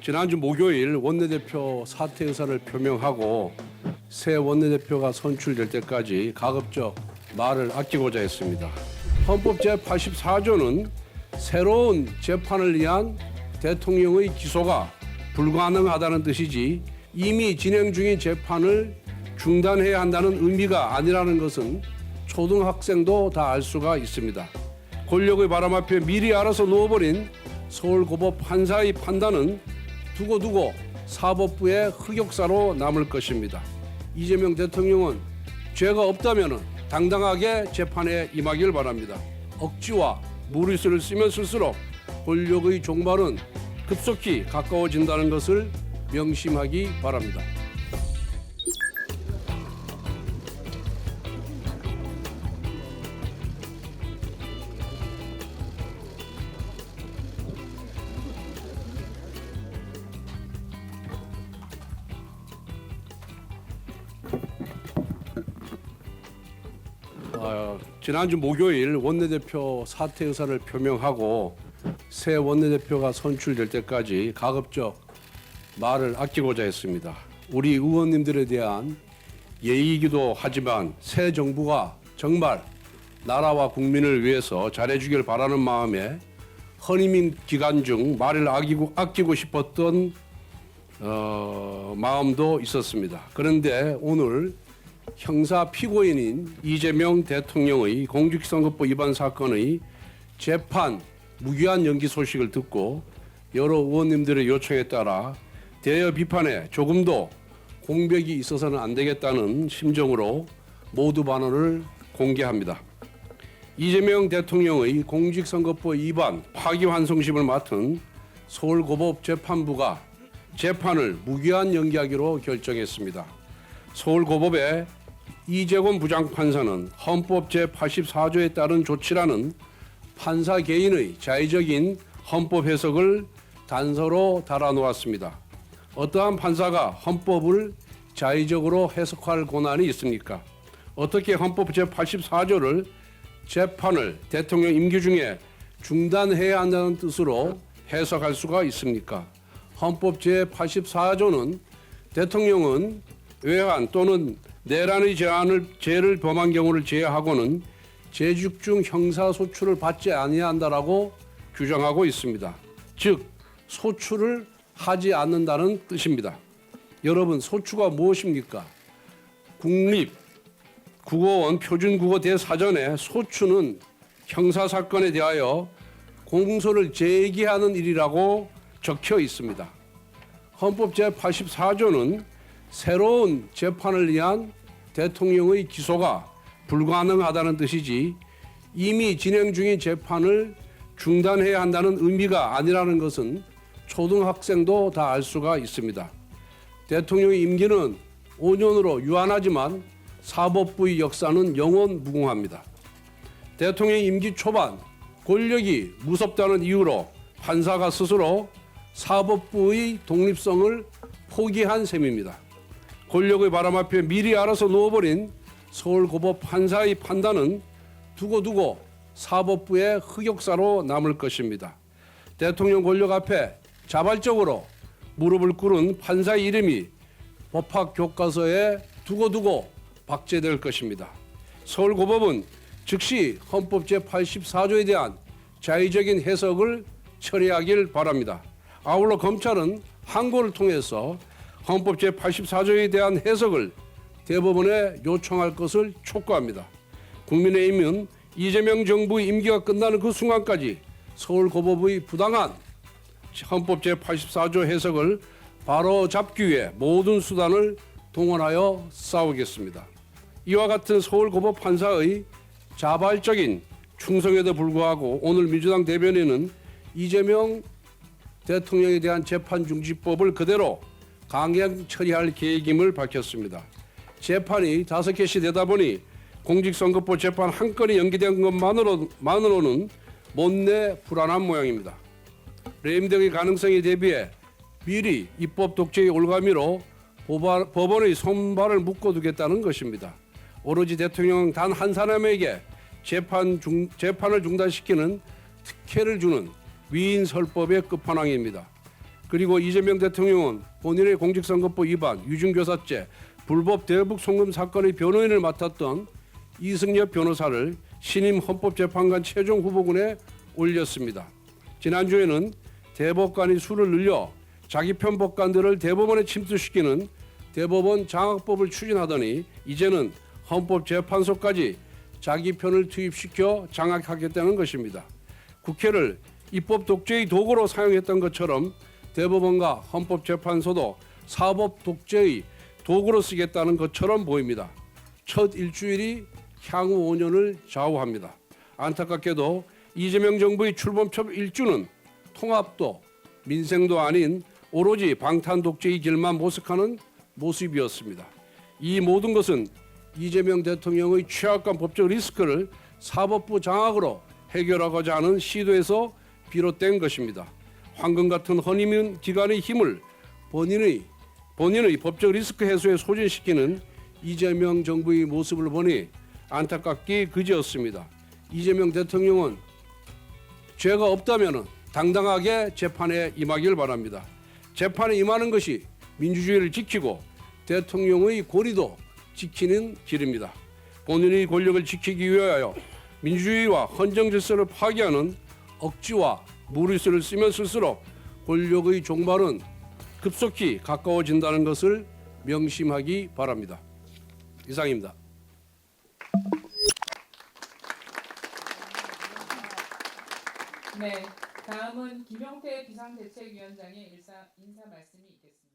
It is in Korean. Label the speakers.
Speaker 1: 지난주 목요일 원내대표 사퇴 의사를 표명하고 새 원내대표가 선출될 때까지 가급적 말을 아끼고자 했습니다. 헌법 제84조는 새로운 재판을 위한 대통령의 기소가 불가능하다는 뜻이지 이미 진행 중인 재판을 중단해야 한다는 의미가 아니라는 것은 초등학생도 다 알 수가 있습니다. 권력의 바람 앞에 미리 알아서 누워버린 서울고법 판사의 판단은 두고두고 사법부의 흑역사로 남을 것입니다. 이재명 대통령은 죄가 없다면 당당하게 재판에 임하길 바랍니다. 억지와 무리수를 쓰면 쓸수록 권력의 종말은 급속히 가까워진다는 것을 명심하기 바랍니다. 지난주 목요일 원내대표 사퇴 의사를 표명하고 새 원내대표가 선출될 때까지 가급적 말을 아끼고자 했습니다. 우리 의원님들에 대한 예의이기도 하지만 새 정부가 정말 나라와 국민을 위해서 잘해주길 바라는 마음에 헌임 기간 중 말을 아끼고 싶었던 마음도 있었습니다. 그런데 오늘 형사 피고인인 이재명 대통령의 공직선거법 위반 사건의 재판 무기한 연기 소식을 듣고 여러 의원님들의 요청에 따라 대여 비판에 조금도 공백이 있어서는 안 되겠다는 심정으로 모두 반원을 공개합니다. 이재명 대통령의 공직선거법 위반 파기환송심을 맡은 서울고법 재판부가 재판을 무기한 연기하기로 결정했습니다. 서울고법의 이재권 부장판사는 헌법 제84조에 따른 조치라는 판사 개인의 자의적인 헌법 해석을 단서로 달아놓았습니다. 어떠한 판사가 헌법을 자의적으로 해석할 권한이 있습니까? 어떻게 헌법 제84조를 재판을 대통령 임기 중에 중단해야 한다는 뜻으로 해석할 수가 있습니까? 헌법 제84조는 대통령은 외환 또는 내란의 죄를 범한 경우를 제외하고는 재집중 형사소출을 받지 아니한다라고 규정하고 있습니다. 즉 소출을 하지 않는다는 뜻입니다. 여러분 소추가 무엇입니까? 국립국어원 표준국어 대사전에 소추는 형사사건에 대하여 공소를 제기하는 일이라고 적혀 있습니다. 헌법 제84조는 새로운 재판을 위한 대통령의 기소가 불가능하다는 뜻이지 이미 진행 중인 재판을 중단해야 한다는 의미가 아니라는 것은 초등학생도 다 알 수가 있습니다. 대통령의 임기는 5년으로 유한하지만 사법부의 역사는 영원 무궁합니다. 대통령 임기 초반 권력이 무섭다는 이유로 판사가 스스로 사법부의 독립성을 포기한 셈입니다. 권력의 바람 앞에 미리 알아서 누워버린 서울고법 판사의 판단은 두고두고 사법부의 흑역사로 남을 것입니다. 대통령 권력 앞에 자발적으로 무릎을 꿇은 판사의 이름이 법학 교과서에 두고두고 박제될 것입니다. 서울고법은 즉시 헌법 제84조에 대한 자의적인 해석을 처리하길 바랍니다. 아울러 검찰은 항고를 통해서 헌법 제84조에 대한 해석을 대법원에 요청할 것을 촉구합니다. 국민의힘은 이재명 정부의 임기가 끝나는 그 순간까지 서울고법의 부당한 헌법 제84조 해석을 바로잡기 위해 모든 수단을 동원하여 싸우겠습니다. 이와 같은 서울고법 판사의 자발적인 충성에도 불구하고 오늘 민주당 대변인은 이재명 대통령에 대한 재판중지법을 그대로 강행 처리할 계획임을 밝혔습니다. 재판이 5개씩 되다 보니 공직선거법 재판 한 건이 연기된 것만으로는 못내 불안한 모양입니다. 레임 등의 가능성에 대비해 미리 입법 독재의 올가미로 법원의 손발을 묶어두겠다는 것입니다. 오로지 대통령 단 한 사람에게 재판을 중단시키는 특혜를 주는 위인설법의 끝판왕입니다. 그리고 이재명 대통령은 본인의 공직선거법 위반, 유증교사죄, 불법 대북 송금 사건의 변호인을 맡았던 이승엽 변호사를 신임 헌법재판관 최종 후보군에 올렸습니다. 지난주에는 대법관이 수를 늘려 자기 편 법관들을 대법원에 침투시키는 대법원 장악법을 추진하더니 이제는 헌법재판소까지 자기 편을 투입시켜 장악하겠다는 것입니다. 국회를 입법 독재의 도구로 사용했던 것처럼 대법원과 헌법재판소도 사법 독재의 도구로 쓰겠다는 것처럼 보입니다. 첫 일주일이 향후 5년을 좌우합니다. 안타깝게도 이재명 정부의 출범 첫 일주는 통합도 민생도 아닌 오로지 방탄 독재의 길만 모색하는 모습이었습니다. 이 모든 것은 이재명 대통령의 취약한 법적 리스크를 사법부 장악으로 해결하고자 하는 시도에서 비롯된 것입니다. 황금 같은 허니문 기관의 힘을 본인의 법적 리스크 해소에 소진시키는 이재명 정부의 모습을 보니 안타깝기 그지없습니다. 이재명 대통령은 죄가 없다면 당당하게 재판에 임하길 바랍니다. 재판에 임하는 것이 민주주의를 지키고 대통령의 권위도 지키는 길입니다. 본인의 권력을 지키기 위하여 민주주의와 헌정 질서를 파괴하는 억지와 무리수를 쓰면 쓸수록 권력의 종말은 급속히 가까워진다는 것을 명심하기 바랍니다. 이상입니다.
Speaker 2: 네, 다음은 김용태 비상대책위원장의 인사 말씀이 있겠습니다.